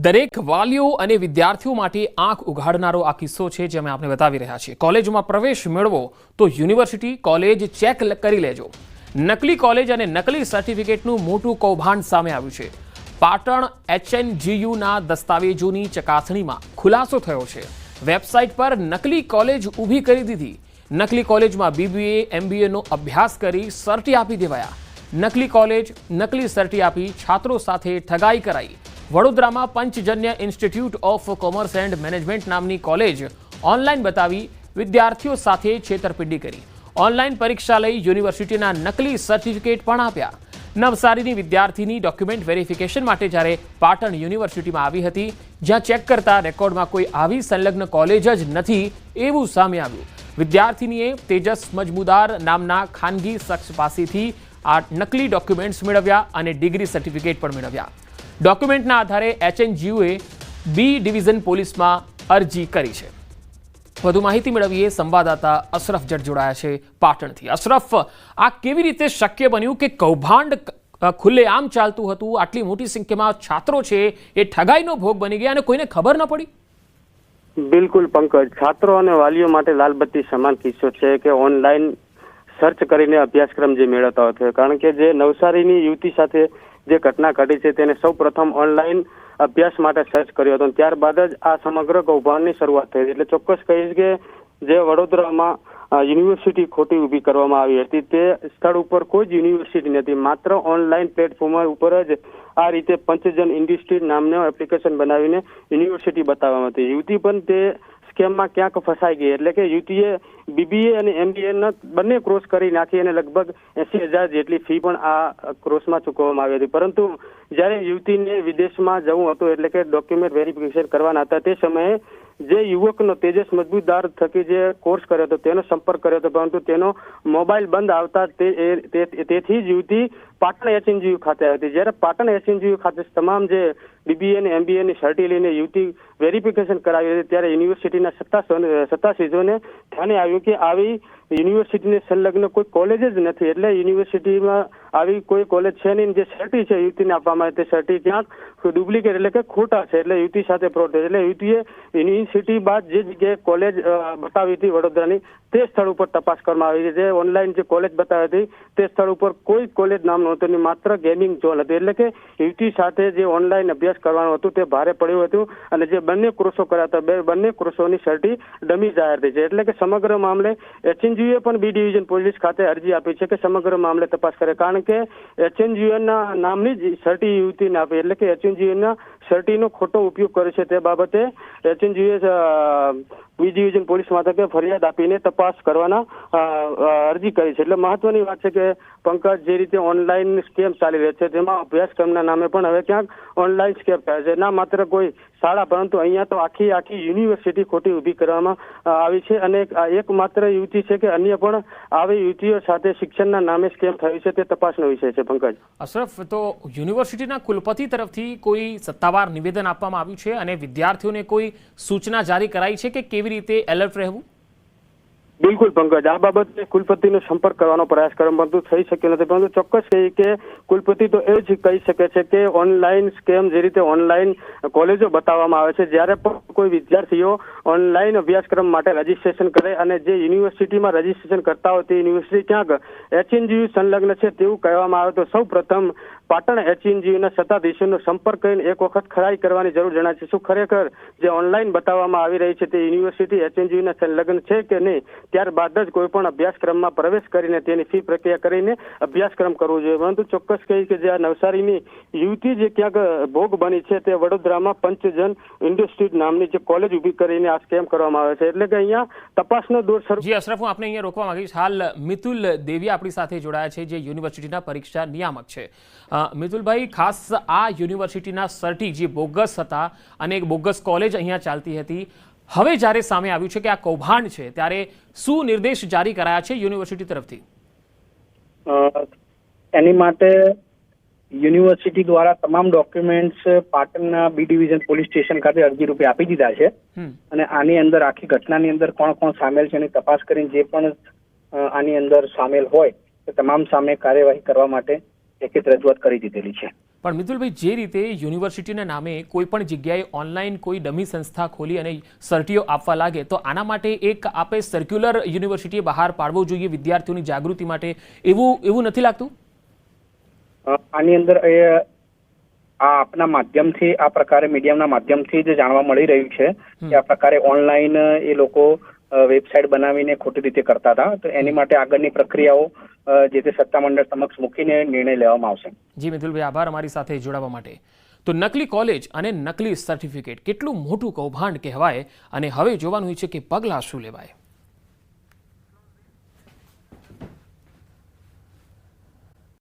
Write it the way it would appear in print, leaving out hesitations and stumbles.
દરેક વાલીઓ અને વિદ્યાર્થીઓ માટે આંખ ઉઘાડનારો આ કિસ્સો છે જે અમે આપને બતાવી રહ્યા છીએ। કોલેજમાં પ્રવેશ મેળવો તો યુનિવર્સિટી કોલેજ ચેક કરી લેજો। નકલી કોલેજ અને નકલી સર્ટિફિકેટનું મોટું કૌભાંડ સામે આવ્યું છે। પાટણ HNGUના દસ્તાવેજોની ચકાસણીમાં ખુલાસો થયો છે। વેબસાઇટ પર નકલી કોલેજ ઊભી કરી દીધી। નકલી કોલેજમાં BBA MBA નો અભ્યાસ કરી સર્ટી આપી દેવાયા। નકલી કોલેજ નકલી સર્ટી આપી છાત્રો સાથે ઠગાઈ કરાઈ। વડોદરામાં Panchajanya institute of commerce and management નામની કોલેજ ઓનલાઈન બતાવી વિદ્યાર્થીઓ સાથે છેતરપિંડી કરી। ઓનલાઈન પરીક્ષા લઈ યુનિવર્સિટીના નકલી સર્ટિફિકેટ પણ આપ્યા। નવસારીની વિદ્યાર્થીની ડોક્યુમેન્ટ વેરિફિકેશન માટે જ્યારે પાટણ યુનિવર્સિટીમાં આવી હતી, જ્યાં ચેક કરતા રેકોર્ડમાં કોઈ આવી સંલગ્ન કોલેજ જ નથી એવું સામે આવ્યું। વિદ્યાર્થીનીએ તેજસ મજમુદાર નામના ખાનગી શખ્સ પાસેથી આ નકલી ડોક્યુમેન્ટ્સ મેળવ્યા અને ડિગ્રી સર્ટિફિકેટ પણ મેળવ્યા। ડોક્યુમેન્ટના આધારે HNGUએ B ડિવિઝન પોલીસમાં અરજી કરી છે। વધુ માહિતી મેળવીએ સંવાદદાતા અશરફ જટ જોડાયા છે પાટણથી। અશરફ, આ કેવી રીતે શક્ય બન્યું કે કૌભાંડ ખુલ્લેઆમ ચાલતું હતું, આટલી મોટી સંખ્યામાં છાત્રો છે એ ઠગાઈનો ભોગ બની ગયા અને કોઈને ખબર ન પડી? બિલકુલ પંકજ, છાત્રો અને વાલીઓ માટે લાલબત્તી સમાન કિસ્સો છે કે ઓનલાઈન સર્ચ કરીને અભ્યાસક્રમ જે મેળવતા હોય છે। કારણ કે જે નવસારીની યુવતી સાથે જે ઘટના ઘટી છે તેને સૌ પ્રથમ ઓનલાઈન અભ્યાસ માટે સર્ચ કર્યો હતો, ત્યારબાદ જ આ સમગ્ર કૌભાંડની શરૂઆત થઈ। એટલે ચોક્કસ કહીશ કે જે વડોદરામાં યુનિવર્સિટી ખોટી ઊભી કરવામાં આવી હતી તે સ્થળ ઉપર કોઈ જ યુનિવર્સિટી નથી, માત્ર ઓનલાઈન પ્લેટફોર્મ ઉપર જ આ રીતે પંચજન ઇન્સ્ટિટ્યૂટ નામનો એપ્લિકેશન બનાવીને યુનિવર્સિટી બતાવવામાં હતી। યુવતી પણ તે સ્કેમમાં ક્યાંક ફસાઈ ગઈ। એટલે કે યુવતીએ BBA અને MBA બંને ક્રોસ કરી નાખી અને લગભગ 80,000 જેટલી ફી પણ આ ક્રોસમાં ચૂકવવામાં આવી હતી। પરંતુ જ્યારે યુવતીને વિદેશમાં જવું હતું, એટલે કે ડોક્યુમેન્ટ વેરિફિકેશન કરવાના હતા, તે સમયે જે યુવકનો તેજસ મજબૂતદાર થકી જે કોર્સ કર્યો હતો તેનો સંપર્ક કર્યો હતો, પરંતુ તેનો મોબાઈલ બંધ આવતા તેથી જ યુવતી પાટણ HNGU ખાતે આવી હતી। જ્યારે પાટણ HNGU ખાતે તમામ જે BBA અને MBA ની સર્ટી લઈને યુવતી વેરિફિકેશન કરાવી હતી, ત્યારે યુનિવર્સિટીના સત્તાધીશોને ધ્યાને આવ્યું કે આવી યુનિવર્સિટીને સંલગ્ન કોઈ કોલેજ જ નથી। એટલે યુનિવર્સિટીમાં આવી કોઈ કોલેજ છે નહીં। જે સર્ટી છે યુવતીને આપવામાં આવી તે સર્ટી ક્યાંક ડુપ્લિકેટ એટલે કે ખોટા છે। એટલે યુવતી સાથે ફ્રોડ થયો। એટલે યુવતીએ યુનિવર્સિટી બાદ જે જગ્યાએ કોલેજ બતાવી હતી વડોદરાની તે સ્થળ ઉપર તપાસ કરવામાં આવી। જે ઓનલાઈન જે કોલેજ બતાવી હતી તે સ્થળ ઉપર કોઈ કોલેજ નામ નહોતું, માત્ર ગેમિંગ ઝોન હતું। એટલે કે યુવતી સાથે જે ઓનલાઈન અભ્યાસ કરવાનું હતું તે ભારે પડ્યું હતું અને જે બંને ક્રોસો કર્યા હતા, બંને ક્રોસોની સર્ટી ડમી જાહેર થઈ છે। એટલે કે સમગ્ર મામલે HNGUએ પણ B ડિવિઝન પોલીસ ખાતે અરજી આપી છે કે સમગ્ર મામલે તપાસ કરે। કારણ કે HNGUના નામની જ સર્ટી યુવતીને આપી, એટલે કે HNGUના સર્ટીનો ખોટો ઉપયોગ કરે છે તે બાબતે HNGUએ B ડિવિઝન પોલીસ મથકે ફરિયાદ આપીને તપાસ કરવાના અરજી કરી છે। એટલે મહત્વની વાત છે કે પંકજ, જે રીતે ઓનલાઈન સ્કેમ ચાલી રહ્યો છે તેમાં અભ્યાસક્રમના નામે પણ હવે ક્યાંક ઓનલાઈન સ્કેમ થાય છે। ના માત્ર કોઈ શાળા, પરંતુ અહીંયા તો આખી યુનિવર્સિટી ખોટી ઊભી કરવામાં આવી છે અને એક માત્ર યુવતી છે કે અન્ય પણ આવી યુવતીઓ સાથે શિક્ષણના નામે સ્કેમ થયું છે તે તપાસનો વિષય છે પંકજ। અશરફ, તો યુનિવર્સિટીના કુલપતિ તરફથી કોઈ સત્તાવાર નિવેદન આપવામાં આવ્યું છે અને વિદ્યાર્થીઓને કોઈ સૂચના જારી કરાઈ છે કે કેવી રીતે એલર્ટ રહેવું? બિલકુલ પંકજ, આ બાબતે કુલપતિનો સંપર્ક કરવાનો પ્રયાસ કર્યો પરંતુ થઈ શક્યો નથી। પરંતુ ચોક્કસ કહીએ કે કુલપતિ તો એ જ કહી શકે છે કે ઓનલાઈન સ્કેમ જે રીતે ઓનલાઈન કોલેજો બતાવવામાં આવે છે, જ્યારે પણ કોઈ વિદ્યાર્થીઓ ઓનલાઈન અભ્યાસક્રમ માટે રજીસ્ટ્રેશન કરે અને જે યુનિવર્સિટીમાં રજીસ્ટ્રેશન કરતા હોય તે યુનિવર્સિટી ક્યાંક HNGU સંલગ્ન છે તેવું કહેવામાં આવે તો સૌ પ્રથમ પાટણ HNGUના સત્તાધીશોનો સંપર્ક કરીને એક વખત ખરાઈ કરવાની જરૂર જણાય છે। શું ખરેખર જે ઓનલાઈન બતાવવામાં આવી રહી છે તે યુનિવર્સિટી HNGUના સંલગ્ન છે કે નહીં? ત્યારબાદ જ કોઈ પણ અભ્યાસક્રમમાં પ્રવેશ કરીને તેની ફી પ્રક્રિયા કરીને અભ્યાસક્રમ કરવો જોઈએ। પરંતુ ચોક્કસ કહી કે જે આ નવસારીની યુવતી જે ક્યાંક ભોગ બની છે તે વડોદરામાં પંચજન ઇન્સ્ટિટ્યૂટ નામની જે કોલેજ ઊભી કરીને આ સ્કેમ કરવામાં આવે છે। એટલે કે અહીંયા તપાસનો દોર શરૂ। જી અશરફ, હું આપને અહીંયા રોકવા માંગીશ। હાલ મિતુલ દેવી આપણી સાથે જોડાયા છે, જે યુનિવર્સિટીના પરીક્ષા નિયામક છે। મિતુલભાઈ, ખાસ આ યુનિવર્સિટીના સર્ટી જે બોગસ હતા અને એક બોગસ કોલેજ અહીંયા ચાલતી હતી, હવે જ્યારે સામે આવ્યું છે કે આ કૌભાંડ છે, ત્યારે શું નિર્દેશ જારી કરાયા છે યુનિવર્સિટી તરફથી? એની માટે યુનિવર્સિટી દ્વારા તમામ ડોક્યુમેન્ટ્સ પાટણના B ડિવિઝન પોલીસ સ્ટેશન ખાતે અરજી રૂપે આપી દીધા છે અને આની અંદર આખી ઘટનાની અંદર કોણ કોણ સામેલ છે એની તપાસ કરીને જે પણ આની અંદર સામેલ હોય તે તમામ સામે કાર્યવાહી કરવા માટે લેખિત રજૂઆત કરી દીધેલી છે। પણ મિતુલભાઈ, જે રીતે યુનિવર્સિટીના નામે કોઈ પણ જગ્યાએ ઓનલાઈન કોઈ ડમી સંસ્થા ખોલી અને સર્ટીઓ આપવા લાગે, તો આના માટે એક આપે સર્ક્યુલર યુનિવર્સિટીએ બહાર પાડવો જોઈએ વિદ્યાર્થીઓની જાગૃતિ માટે, એવું નથી લાગતું? આની અંદર આ આપના માધ્યમથી, આ પ્રકારે મીડિયમના માધ્યમથી જ જાણવા મળી રહ્યું છે કે આ પ્રકારે ઓનલાઈન એ લોકો વેબસાઇટ બનાવીને ખોટી રીતે કરતા હતા. તો એની માટે આગળની પ્રક્રિયાઓ જે તે સત્તામંડળ સમક્ષ મૂકીને નિર્ણય લેવામાં આવશે. જી મિતુલભાઈ, આભાર અમારી સાથે જોડાવા માટે. તો નકલી કોલેજ અને નકલી સર્ટિફિકેટ કેટલું મોટું કૌભાંડ કહેવાય, અને હવે જોવાનું છે કે પગલાં શું લેવાય.